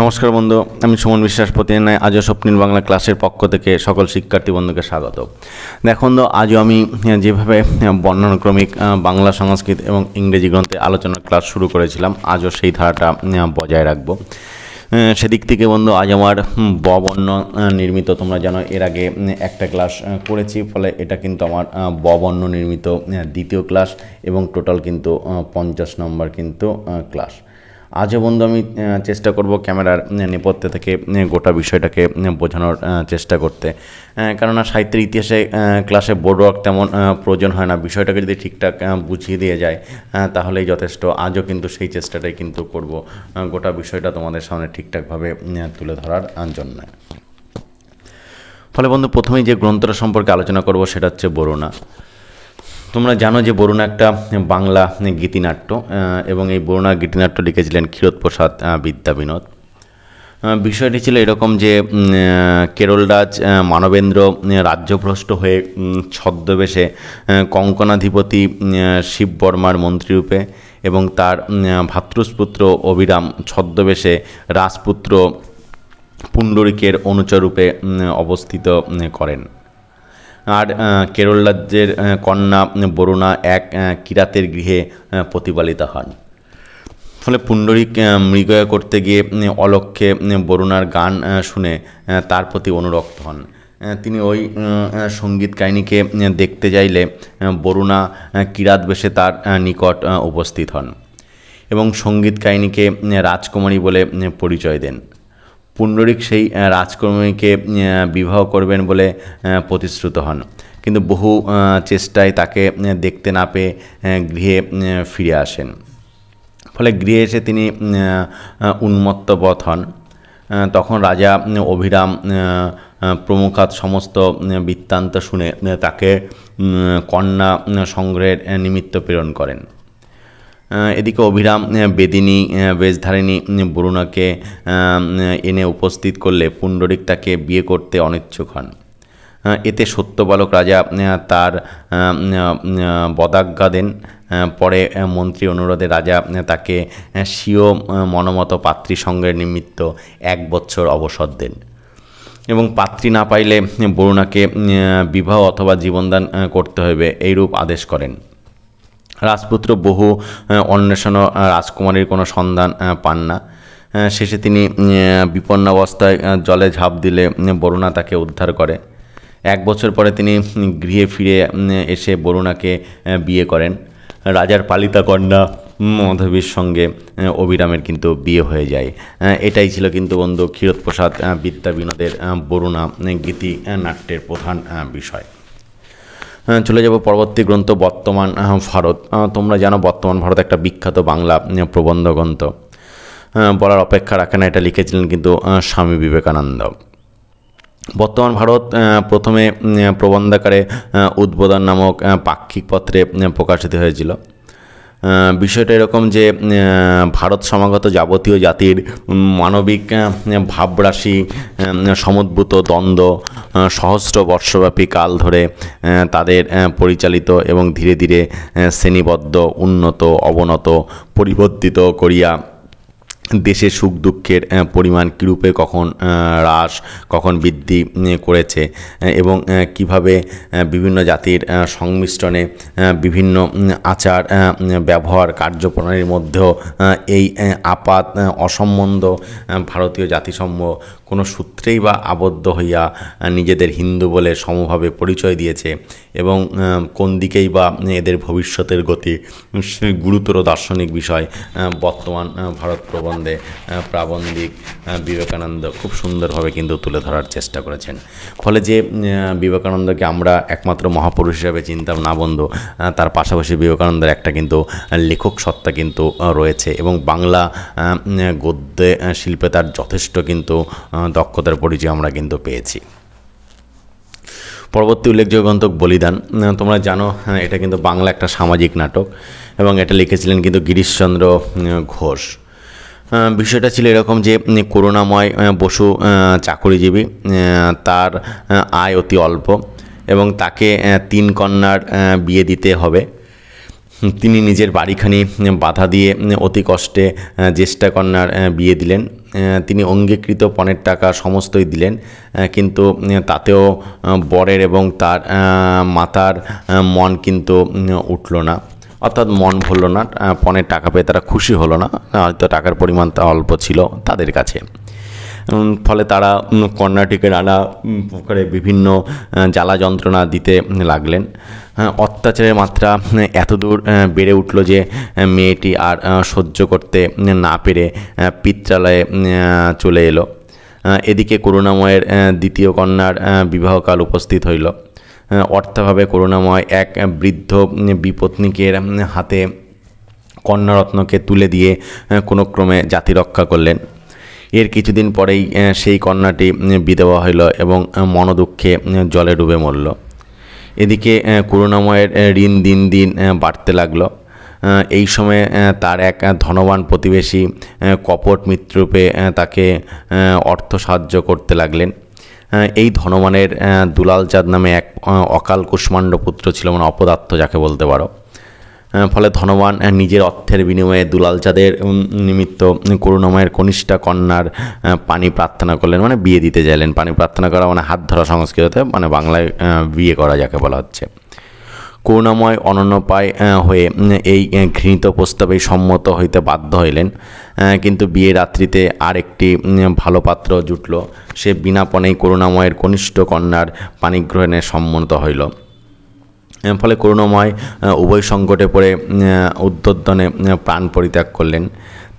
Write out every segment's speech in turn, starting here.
নমস্কার বন্ধু, আমি সুমন বিশ্বাস। প্রতিদিন আজও স্বপ্নিল বাংলা ক্লাসের পক্ষ থেকে সকল শিক্ষার্থী বন্ধুকে স্বাগত। দেখুন তো, আজও আমি যেভাবে বর্ণানুক্রমিক বাংলা, সংস্কৃত এবং ইংরেজি গ্রন্থে আলোচনার ক্লাস শুরু করেছিলাম, আজও সেই ধারাটা বজায় রাখবো। সেদিক থেকে বন্ধু, আজ আমার বর্ণ নির্মিত, তোমরা জানো এর আগে একটা ক্লাস করেছি, ফলে এটা কিন্তু আমার বর্ণ নির্মিত দ্বিতীয় ক্লাস এবং টোটাল কিন্তু 50 নম্বর কিন্তু ক্লাস। আজও বন্ধু আমি চেষ্টা করব ক্যামেরার নেপথ্যে থেকে গোটা বিষয়টাকে বোঝানোর চেষ্টা করতে, কেননা সাহিত্যের ইতিহাসে ক্লাসে বোর্ড ওয়ার্ক তেমন প্রয়োজন হয় না। বিষয়টাকে যদি ঠিকঠাক বুঝিয়ে দিয়ে যায় তাহলেই যথেষ্ট। আজও কিন্তু সেই চেষ্টাটাই কিন্তু করব, গোটা বিষয়টা তোমাদের সামনে ঠিকঠাকভাবে তুলে ধরার জন্য। ফলে বন্ধু, প্রথমেই যে গ্রন্থটা সম্পর্কে আলোচনা করব সেটা হচ্ছে বরুণা। তোমরা জানো যে বরুণা একটা বাংলা গীতিনাট্য, এবং এই বরুণা গীতিনাট্য লিখেছিলেন ক্ষীরোদপ্রসাদ বিদ্যাবিনোদ। বিষয়টি ছিল এরকম যে কেরলরাজ মানবেন্দ্র রাজ্যভ্রষ্ট হয়ে ছদ্মবেশে কঙ্কনাধিপতি শিববর্মার মন্ত্রীরূপে এবং তার ভ্রাতৃপুত্র অভিরাম ছদ্মবেশে রাজপুত্র পুণ্ডরিকের অনুচরূপে অবস্থিত করেন। আর কেরল রাজ্যের কন্যা বরুণা এক কিরাতের গৃহে প্রতিপালিতা হন। ফলে পুণ্ডরিক মৃগয়া করতে গিয়ে অলক্ষ্যে বরুণার গান শুনে তার প্রতি অনুরক্ত হন। তিনি ওই সঙ্গীত কাহিনীকে দেখতে চাইলে বরুণা কিরাত বেশে তার নিকট উপস্থিত হন এবং সঙ্গীত কাহিনীকে রাজকুমারী বলে পরিচয় দেন। পুণ্ডরিক সেই রাজকুমারীকে বিবাহ করবেন বলে প্রতিশ্রুত হন, কিন্তু বহু চেষ্টায় তাকে দেখতে না পেয়ে গৃহে ফিরে আসেন। ফলে গৃহে এসে তিনি উন্মত্ত বোধ হন। তখন রাজা অভিরাম প্রমুখাত সমস্ত বৃত্তান্ত শুনে তাকে কন্যা সংগ্রহের নিমিত্ত প্রেরণ করেন। এদিকে অভিরাম বেদিনী বেশধারিণী বরুণাকে এনে উপস্থিত করলে পুণ্ডরিক তাকে বিয়ে করতে অনিচ্ছুক হন। এতে সত্যবালক রাজা তার বদাজ্ঞা দেন। পরে মন্ত্রী অনুরোধে রাজা তাকে স্বীয় মনোমত পাত্রী সংগ্রহের নিমিত্ত 1 বছর অবসর দেন এবং পাত্রী না পাইলে বরুণাকে বিবাহ অথবা জীবনদান করতে হবে এইরূপ আদেশ করেন। রাজপুত্র বহু অন্বেষণ রাজকুমারীর কোনো সন্ধান পান না। শেষে তিনি বিপন্নাবস্থায় জলে ঝাঁপ দিলে বরুণা তাকে উদ্ধার করে। 1 বছর পরে তিনি গৃহে ফিরে এসে বরুণাকে বিয়ে করেন। রাজার পালিতা কন্যা মাধবীর সঙ্গে অভিরামের কিন্তু বিয়ে হয়ে যায়। এটাই ছিল কিন্তু বন্ধু ক্ষীরোদপ্রসাদ বিদ্যাবিনোদের বরুণা গীতি নাট্যের প্রধান বিষয়। চলে যাব পরবর্তী গ্রন্থ বর্তমান ভারত। তোমরা জানো বর্তমান ভারত একটা বিখ্যাত বাংলা প্রবন্ধ গ্রন্থ, বলার অপেক্ষা রাখে না। এটা লিখেছিলেন কিন্তু স্বামী বিবেকানন্দ। বর্তমান ভারত প্রথমে প্রবন্ধাকারে উদ্বোধন নামক পাক্ষিক পত্রে প্রকাশিত হয়েছিল। বিষয়টা এরকম যে ভারত সমাগত যাবতীয় জাতির মানবিক ভাবরাশি সমুদ্ভূত দ্বন্দ্ব সহস্র বর্ষব্যাপী কাল ধরে তাদের পরিচালিত এবং ধীরে ধীরে শ্রেণীবদ্ধ, উন্নত, অবনত, পরিবর্তিত করিয়া দেশে সুখ দুঃখের পরিমাণ কীরূপে কখন হ্রাস কখন বৃদ্ধি করেছে এবং কিভাবে বিভিন্ন জাতির সংমিশ্রণে বিভিন্ন আচার ব্যবহার কার্যপ্রণালীর মধ্যেও এই আপাত অসম্বন্ধ ভারতীয় জাতিসমূহ কোনো সূত্রেই বা আবদ্ধ হইয়া নিজেদের হিন্দু বলে সমভাবে পরিচয় দিয়েছে এবং কোন দিকেই বা এদের ভবিষ্যতের গতি, গুরুতর দার্শনিক বিষয় বর্তমান ভারত প্রবন্ধে প্রাবন্ধিক বিবেকানন্দ খুব সুন্দরভাবে কিন্তু তুলে ধরার চেষ্টা করেছেন। ফলে যে বিবেকানন্দকে আমরা একমাত্র মহাপুরুষ হিসাবে চিনতাম না বন্ধু, তার পাশাপাশি বিবেকানন্দের একটা কিন্তু লেখক সত্তা কিন্তু রয়েছে এবং বাংলা গদ্যে শিল্পে তার যথেষ্ট কিন্তু দক্ষতার পরিচয় আমরা কিন্তু পেয়েছি। পরবর্তী উল্লেখযোগ্য গ্রন্থ বলিদান। তোমরা জানো এটা কিন্তু বাংলা একটা সামাজিক নাটক এবং এটা লিখেছিলেন কিন্তু গিরিশচন্দ্র ঘোষ। বিষয়টা ছিল এরকম যে করুণাময় বসু চাকুরিজীবী, তার আয় অতি অল্প এবং তাকে 3 কন্যার বিয়ে দিতে হবে। তিনি নিজের বাড়িখানি বাধা দিয়ে অতি কষ্টে জ্যেষ্ঠা কন্যার বিয়ে দিলেন। তিনি অঙ্গীকৃত পণের টাকা সমস্তই দিলেন, কিন্তু তাতেও বরের এবং তার মাতার মন কিন্তু উঠল না, অর্থাৎ মন ভরল না। পণের টাকা পেয়ে তারা খুশি হলো না, হয়তো টাকার পরিমাণ অল্প ছিল তাদের কাছে। ফলে তারা কন্যাটিকে নানা প্রকারে বিভিন্ন জ্বালা যন্ত্রণা দিতে লাগলেন। অত্যাচারের মাত্রা এতদূর বেড়ে উঠল যে মেয়েটি আর সহ্য করতে না পেরে পিত্রালয়ে চলে এলো। এদিকে করুণাময়ের দ্বিতীয় কন্যার বিবাহকাল উপস্থিত হইল। অর্থাভাবে করুণাময় এক বৃদ্ধ বিপত্নীকের হাতে কন্যারত্নকে তুলে দিয়ে কোনো ক্রমে জাতি রক্ষা করলেন। এর কিছুদিন পরেই সেই কন্যাটি বিধবা হইল এবং মনোদুঃখে জলে ডুবে মরল। এদিকে করুণাময়ের ঋণ দিন দিন বাড়তে লাগলো। এই সময়ে তার এক ধনবান প্রতিবেশী কপট মিত্ররূপে তাকে অর্থ সাহায্য করতে লাগলেন। এই ধনবানের দুলাল চাঁদ নামে এক অকাল কুষ্মাণ্ড পুত্র ছিল, মানে অপদার্থ যাকে বলতে পারো। ফলে ধনবান নিজের অর্থের বিনিময়ে দুলাল চাঁদের নিমিত্ত করুণাময়ের কনিষ্ঠা কন্যার পানি প্রার্থনা করলেন, মানে বিয়ে দিতে চাইলেন। পানি প্রার্থনা করা মানে হাত ধরা সংস্কৃততে, মানে বাংলায় বিয়ে করা যাকে বলা হচ্ছে। করুণাময় অনন্যপায় হয়ে এই ঘৃণিত প্রস্তাবে সম্মত হইতে বাধ্য হইলেন, কিন্তু বিয়ে রাত্রিতে আরেকটি ভালো পাত্র জুটল। সে বিনাপণেই করুণাময়ের কনিষ্ঠ কন্যার পানিগ্রহণে সম্মত হইল। ফলে করুণাময় উভয় সংকটে পড়ে উদ্যোতনে প্রাণ পরিত্যাগ করলেন।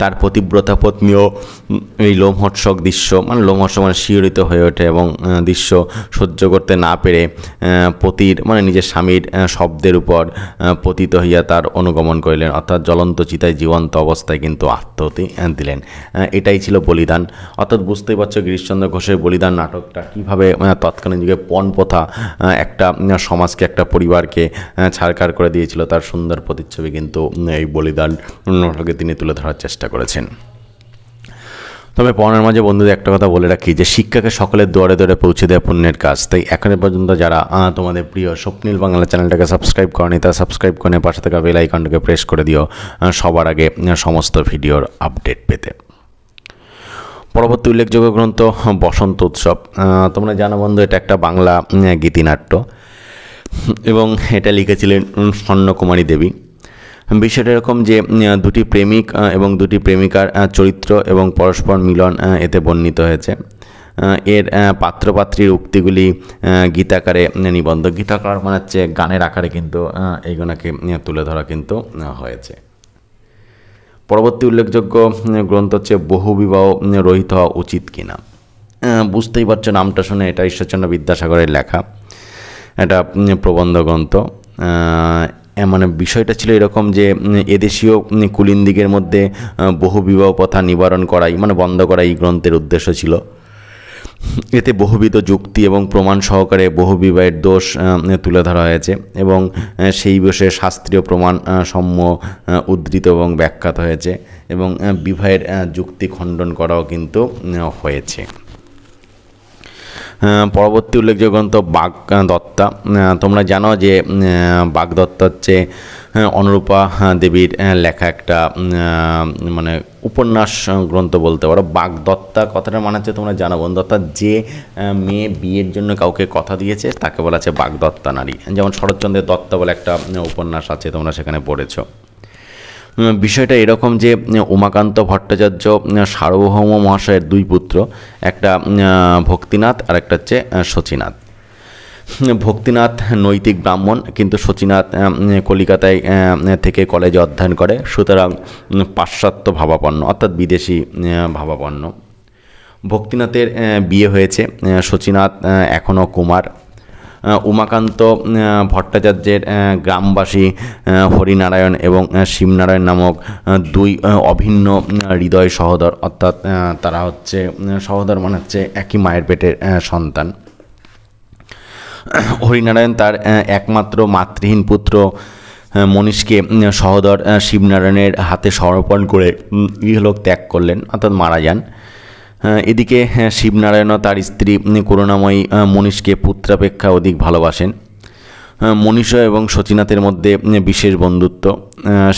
তার পতিব্রতা পত্নীও এই লোমহর্ষক দৃশ্য, মানে লোমহর্ষক মানে শিহরিত হয়ে ওঠে এবং দৃশ্য সহ্য করতে না পেরে পতির মানে নিজের স্বামীর শব্দের উপর পতিত হইয়া তার অনুগমন করিলেন, অর্থাৎ জ্বলন্ত চিতায় জীবন্ত অবস্থায় কিন্তু আত্মহতি দিলেন। এটাই ছিল বলিদান। অর্থাৎ বুঝতেই পারছো গিরিশচন্দ্র ঘোষের বলিদান নাটকটা কীভাবে তৎকালীন যুগে পণ প্রথা একটা সমাজকে, একটা পরিবারকে ছাড়কার করে দিয়েছিল, তার সুন্দর প্রতিচ্ছবি কিন্তু এই বলিদান নাটকে তিনি তুলে ধরার চেষ্টা করেছেন। তবে পড়ার মাঝে বন্ধুদের একটা কথা বলে রাখি যে শিক্ষাকে সকলের দুয়ারে দুয়ারে পৌঁছে দেওয়া পুণ্যের কাজ। তাই এখনো পর্যন্ত যারা তোমাদের প্রিয় স্বপ্নিল বাংলা চ্যানেলটাকে সাবস্ক্রাইব করেনি তারা সাবস্ক্রাইব করে পাশে থাকা বেল আইকনটাকে প্রেস করে দিও সবার আগে সমস্ত ভিডিওর আপডেট পেতে। পরবর্তী উল্লেখযোগ্য গ্রন্থ বসন্ত উৎসব। তোমরা জানো বন্ধু, এটা একটা বাংলা গীতিনাট্য এবং এটা লিখেছিলেন স্বর্ণকুমারী দেবী। বিষয়টা এরকম যে দুটি প্রেমিক এবং দুটি প্রেমিকার চরিত্র এবং পরস্পর মিলন এতে বর্ণিত হয়েছে। এর পাত্রপাত্রীর উক্তিগুলি গীতাকারে নিবন্ধ, গীতাকার মানে হচ্ছে গানের আকারে কিন্তু এইগুলোকে তুলে ধরা কিন্তু হয়েছে। পরবর্তী উল্লেখযোগ্য গ্রন্থ হচ্ছে বহুবিবাহ রহিত হওয়া উচিত কিনা। বুঝতেই পারছো নামটা শুনে, এটা ঈশ্বরচন্দ্র বিদ্যাসাগরের লেখা একটা প্রবন্ধ গ্রন্থ। মানে বিষয়টা ছিল এরকম যে এদেশীয় কুলিনদিগের মধ্যে বহুবিবাহ প্রথা নিবারণ করাই, মানে বন্ধ করাই এই গ্রন্থের উদ্দেশ্য ছিল। এতে বহুবিধ যুক্তি এবং প্রমাণ সহকারে বহুবিবাহের দোষ তুলে ধরা হয়েছে এবং সেই বিষয়ে শাস্ত্রীয় প্রমাণ সমূহ উদ্ধৃত এবং ব্যাখ্যাত হয়েছে এবং বিবাহের যুক্তি খণ্ডন করাও কিন্তু হয়েছে। পরবর্তী উল্লেখযোগ্য গ্রন্থ বাগদত্তা। তোমরা জানো যে বাগদত্তা হচ্ছে অনুরূপা দেবীর লেখা একটা মানে উপন্যাস গ্রন্থ বলতে পারো। বাগদত্তা কথাটা মানে হচ্ছে তোমরা জানো বন্ধু, অর্থাৎ যে মেয়ে বিয়ের জন্য কাউকে কথা দিয়েছে তাকে বলা হচ্ছে বাগদত্তা নারী। যেমন শরৎচন্দ্রের দত্তা বলে একটা উপন্যাস আছে, তোমরা সেখানে পড়েছ। বিষয়টা এরকম যে উমাকান্ত ভট্টাচার্য সার্বভৌম মহাশয়ের দুই পুত্র, একটা ভক্তিনাথ আর একটা হচ্ছে শচীনাথ। ভক্তিনাথ নৈতিক ব্রাহ্মণ, কিন্তু শচীনাথ কলিকাতায় থেকে কলেজে অধ্যয়ন করে, সুতরাং পাশ্চাত্য ভাবাপন্ন অর্থাৎ বিদেশি ভাবাপন্ন। ভক্তিনাথের বিয়ে হয়েছে, শচীনাথ এখনও কুমার। উমাকান্ত ভট্টাচার্যের গ্রামবাসী হরিনারায়ণ এবং শিবনারায়ণ নামক দুই অভিন্ন হৃদয় সহোদর, অর্থাৎ তারা হচ্ছে সহোদর মানে হচ্ছে একই মায়ের পেটের সন্তান। হরিনারায়ণ তার একমাত্র মাতৃহীন পুত্র মনীষকে সহোদর শিবনারায়ণের হাতে সমর্পণ করে ইহলোক ত্যাগ করলেন, অর্থাৎ মারা যান। এদিকে শিবনারায়ণও তার স্ত্রী করুণাময়ী মনীষকে পুত্রাপেক্ষা অধিক ভালোবাসেন। মনীষ এবং শচীনাথের মধ্যে বিশেষ বন্ধুত্ব।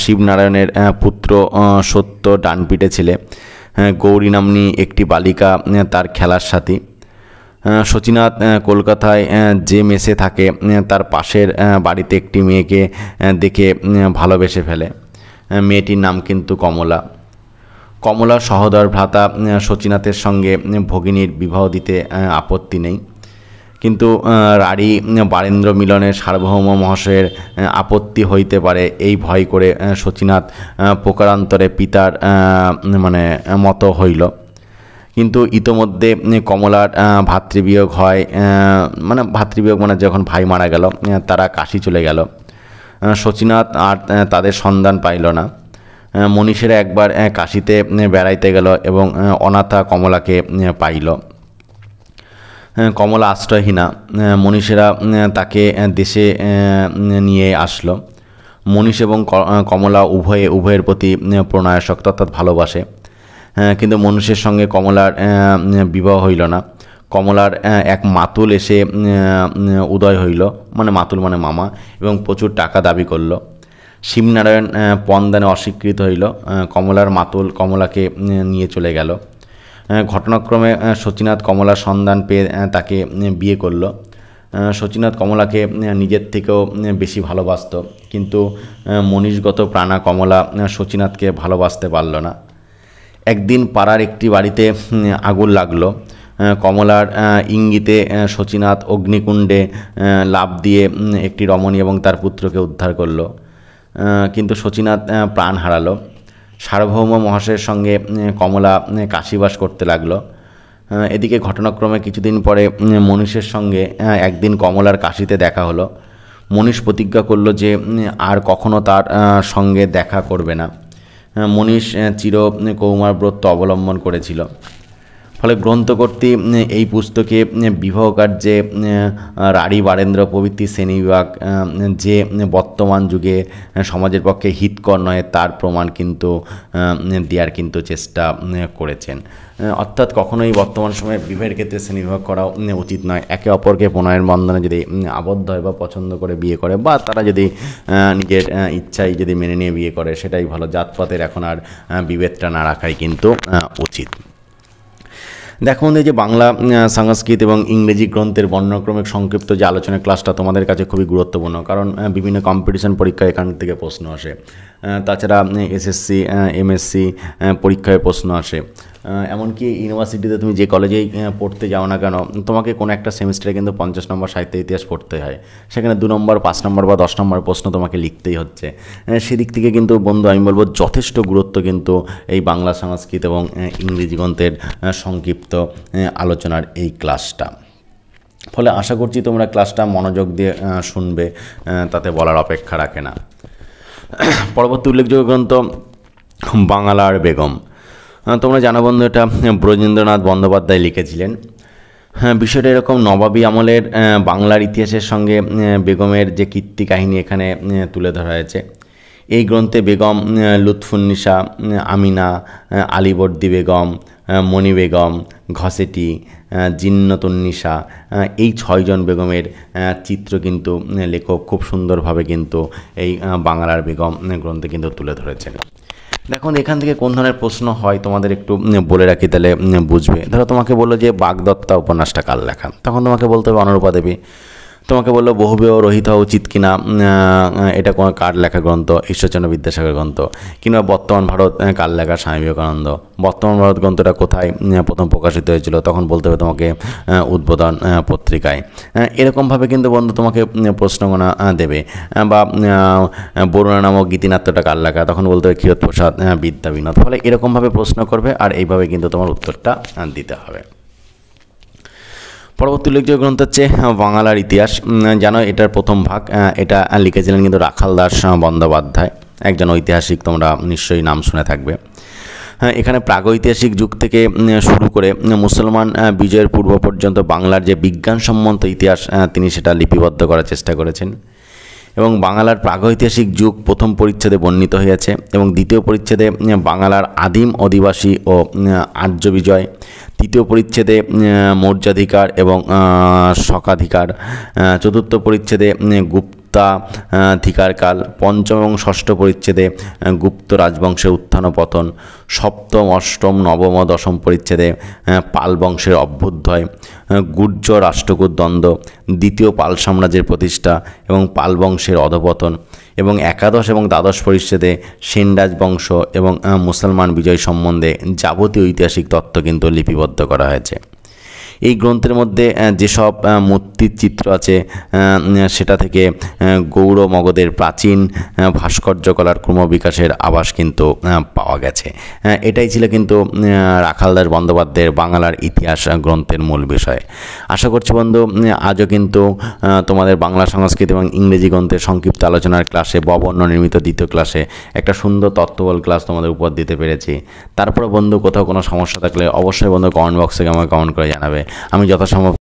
শিবনারায়ণের পুত্র সত্য ডানপিটে ছেলে। গৌরী নাম্নী একটি বালিকা তার খেলার সাথী। শচীনাথ কলকাতায় যে মেসে থাকে তার পাশের বাড়িতে একটি মেয়েকে দেখে ভালোবেসে ফেলে। মেয়েটির নাম কিন্তু কমলা। কমলার সহোদর ভ্রাতা শচীনাথের সঙ্গে ভগিনীর বিবাহ দিতে আপত্তি নেই, কিন্তু রাঢ়ী বারেন্দ্র মিলনের সার্বভৌম মহাশয়ের আপত্তি হইতে পারে এই ভয় করে শচীনাথ প্রকারান্তরে পিতার মতো হইল। কিন্তু ইতোমধ্যে কমলার ভাতৃবিয়োগ হয়, ভাতৃবিয়োগ যখন ভাই মারা গেল, তারা কাশী চলে গেল। শচীনাথ আর তাদের সন্ধান পাইল না। মনীষেরা একবার কাশীতে বেড়াইতে গেল এবং অনাথা কমলাকে পাইল। কমলা আশ্রয়হীনা, মনীষেরা তাকে দেশে নিয়ে আসলো। মনীষ এবং কমলা উভয়ের প্রতি প্রণয়াসক্ত, অর্থাৎ ভালোবাসে। কিন্তু মনীষের সঙ্গে কমলার বিবাহ হইল না। কমলার এক মাতুল এসে উদয় হইল, মাতুল মামা, এবং প্রচুর টাকা দাবি করল। শিবনারায়ণ পণদানে অস্বীকৃত হইল। কমলার মাতুল কমলাকে নিয়ে চলে গেল। ঘটনাক্রমে শচীনাথ কমলার সন্ধান পেয়ে তাকে বিয়ে করল। শচীনাথ কমলাকে নিজের থেকেও বেশি ভালোবাসত, কিন্তু মনীষগত প্রাণা কমলা শচীনাথকে ভালোবাসতে পারল না। একদিন পাড়ার একটি বাড়িতে আগুন লাগলো। কমলার ইঙ্গিতে শচীনাথ অগ্নিকুণ্ডে লাফ দিয়ে একটি রমণী এবং তার পুত্রকে উদ্ধার করল, কিন্তু শচীনাথ প্রাণ হারালো। সার্বভৌম মহাশয়ের সঙ্গে কমলা কাশীবাস করতে লাগলো। এদিকে ঘটনাক্রমে কিছুদিন পরে মনীষের সঙ্গে একদিন কমলার কাশীতে দেখা হলো। মনীষ প্রতিজ্ঞা করল যে আর কখনো তার সঙ্গে দেখা করবে না। মনীষ চির কৌমারব্রত অবলম্বন করেছিল। ফলে গ্রন্থকর্তী এই পুস্তকে বিবাহ কার্যে রাঢ়ী বারেন্দ্র প্রভৃতি শ্রেণীবিভাগ যে বর্তমান যুগে সমাজের পক্ষে হিতকর নয় তার প্রমাণ কিন্তু দেওয়ার কিন্তু চেষ্টা করেছেন। অর্থাৎ কখনোই বর্তমান সময়ে বিবাহের ক্ষেত্রে শ্রেণীবিভাগ করা উচিত নয়। একে অপরকে প্রণয়ের বন্ধনে যদি আবদ্ধ হয় বা পছন্দ করে বিয়ে করে, বা তারা যদি নিজের ইচ্ছাই যদি মেনে নিয়ে বিয়ে করে, সেটাই ভালো। জাতপাতের এখন আর বিভেদটা না রাখাই কিন্তু উচিত। দেখো বন্ধু, যে বাংলা সংস্কৃত এবং ইংরেজি গ্রন্থের বর্ণক্রমিক সংক্ষিপ্ত যে আলোচনা ক্লাসটা তোমাদের কাছে খুবই গুরুত্বপূর্ণ, কারণ বিভিন্ন কম্পিটিশন পরীক্ষায় এখান থেকে প্রশ্ন আসে। তাছাড়া এসএসসি এমএসসি পরীক্ষায় প্রশ্ন আসে। এমনকি ইউনিভার্সিটিতে তুমি যে কলেজেই পড়তে যাও না কেন, তোমাকে কোনো একটা সেমিস্টারে কিন্তু 50 নম্বর সাহিত্য ইতিহাস পড়তে হয়। সেখানে 2 নম্বর 5 নম্বর বা 10 নম্বর প্রশ্ন তোমাকে লিখতেই হচ্ছে। সেদিক থেকে কিন্তু বন্ধু আমি বলবো যথেষ্ট গুরুত্ব কিন্তু এই বাংলা সংস্কৃত এবং ইংরেজি গ্রন্থের সংক্ষিপ্ত আলোচনার এই ক্লাসটা। ফলে আশা করছি তোমরা ক্লাসটা মনোযোগ দিয়ে শুনবে, তাতে বলার অপেক্ষা রাখে না। পরবর্তী উল্লেখযোগ্য গ্রন্থ বাংলার বেগম। তোমরা জানো বন্ধু, এটা ব্রজেন্দ্রনাথ বন্দ্যোপাধ্যায় লিখেছিলেন। বিষয়টা এরকম, নবাবী আমলের বাংলার ইতিহাসের সঙ্গে বেগমের যে কীর্তি কাহিনী এখানে তুলে ধরা হয়েছে। এই গ্রন্থে বেগম, লুৎফুন্নিসা, আমিনা, আলীবর্দী বেগম, মণি বেগম, ঘসেটি, জিন্নতুন্নিসা, এই 6 জন বেগমের চিত্র কিন্তু লেখক খুব সুন্দরভাবে কিন্তু এই বাংলার বেগম গ্রন্থে কিন্তু তুলে ধরেছেন। দেখুন, এখান থেকে কোন ধরনের প্রশ্ন হয় তোমাদের একটু বলে রাখি, তাহলে বুঝবে। ধরো তোমাকে বললো যে বাগদত্তা উপন্যাসটা কার লেখা, তখন তোমাকে বলতে হবে অনুরূপা দেবী। তোমাকে বললো বহুবিবাহ রহিত হওয়া উচিত কিনা, এটা কোনো কার লেখা গ্রন্থ, ঈশ্বরচন্দ্র বিদ্যাসাগর গ্রন্থ। কিংবা বর্তমান ভারত কার লেখা, স্বামী বিবেকানন্দ। বর্তমান ভারত গ্রন্থটা কোথায় প্রথম প্রকাশিত হয়েছিল, তখন বলতে হবে তোমাকে উদ্বোধন পত্রিকায়। এরকমভাবে কিন্তু বন্ধু তোমাকে প্রশ্নগণা দেবে। বা বরুণা নামক গীতিনাট্যটা কার লেখা, তখন বলতে হবে ক্ষীরোদপ্রসাদ বিদ্যাবিনোদ। ফলে এরকমভাবে প্রশ্ন করবে, আর এইভাবে কিন্তু তোমার উত্তরটা দিতে হবে। পরবর্তী উল্লেখযোগ্য গ্রন্থ হচ্ছে বাংলার ইতিহাস। জানো এটার প্রথম ভাগ এটা লিখেছিলেন কিন্তু রাখাল দাস বন্দ্যোপাধ্যায়, একজন ঐতিহাসিক, তোমরা নিশ্চয়ই নাম শুনে থাকবে। এখানে প্রাগৈতিহাসিক যুগ থেকে শুরু করে মুসলমান বিজয়ের পূর্ব পর্যন্ত বাংলার যে বিজ্ঞানসম্মত ইতিহাস তিনি সেটা লিপিবদ্ধ করার চেষ্টা করেছেন। এবং বাংলার প্রাগৈতিহাসিক যুগ প্রথম পরিচ্ছেদে বর্ণিত হয়েছে এবং দ্বিতীয় পরিচ্ছেদে বাংলার আদিম অধিবাসী ও আর্য বিজয়, তৃতীয় পরিচ্ছেদে মৌর্যাধিকার এবং শকাধিকার, চতুর্থ পরিচ্ছেদে গুপ্তাধিকারকাল, পঞ্চম এবং ষষ্ঠ পরিচ্ছেদে গুপ্ত রাজবংশের উত্থান ও পতন, সপ্তম অষ্টম নবম ও দশম পরিচ্ছেদে পাল বংশের অভ্যুদয়, গুর্জ রাষ্ট্রকূট দ্বন্দ্ব, দ্বিতীয় পাল সাম্রাজ্যের প্রতিষ্ঠা এবং পাল বংশের অধপতন, এবং একাদশ এবং দ্বাদশ পরিচ্ছেদে সেন রাজবংশ এবং মুসলমান বিজয় সম্বন্ধে যাবতীয় ঐতিহাসিক তথ্য কিন্তু লিপিবদ্ধ করা হয়েছে। এই গ্রন্থের মধ্যে যেসব মূর্তির চিত্র আছে সেটা থেকে গৌড় মগধের প্রাচীন ভাস্কর্যকলার ক্রমবিকাশের আভাস কিন্তু পাওয়া গেছে। এটাই ছিল কিন্তু রাখালদাস বন্দ্যোপাধ্যায়ের বাংলার ইতিহাস গ্রন্থের মূল বিষয়। আশা করছি বন্ধু আজও কিন্তু তোমাদের বাংলা সংস্কৃত এবং ইংরেজি গ্রন্থের সংক্ষিপ্ত আলোচনার ক্লাসে ববর্ণ নির্মিত দ্বিতীয় ক্লাসে একটা সুন্দর তত্ত্ববল ক্লাস তোমাদের উপর দিতে পেরেছি। তারপরে বন্ধু কোথাও কোনো সমস্যা থাকলে অবশ্যই বন্ধু কমেন্ট বক্সে আমাকে কমেন্ট করে জানাবে। আমি যথাসম্ভব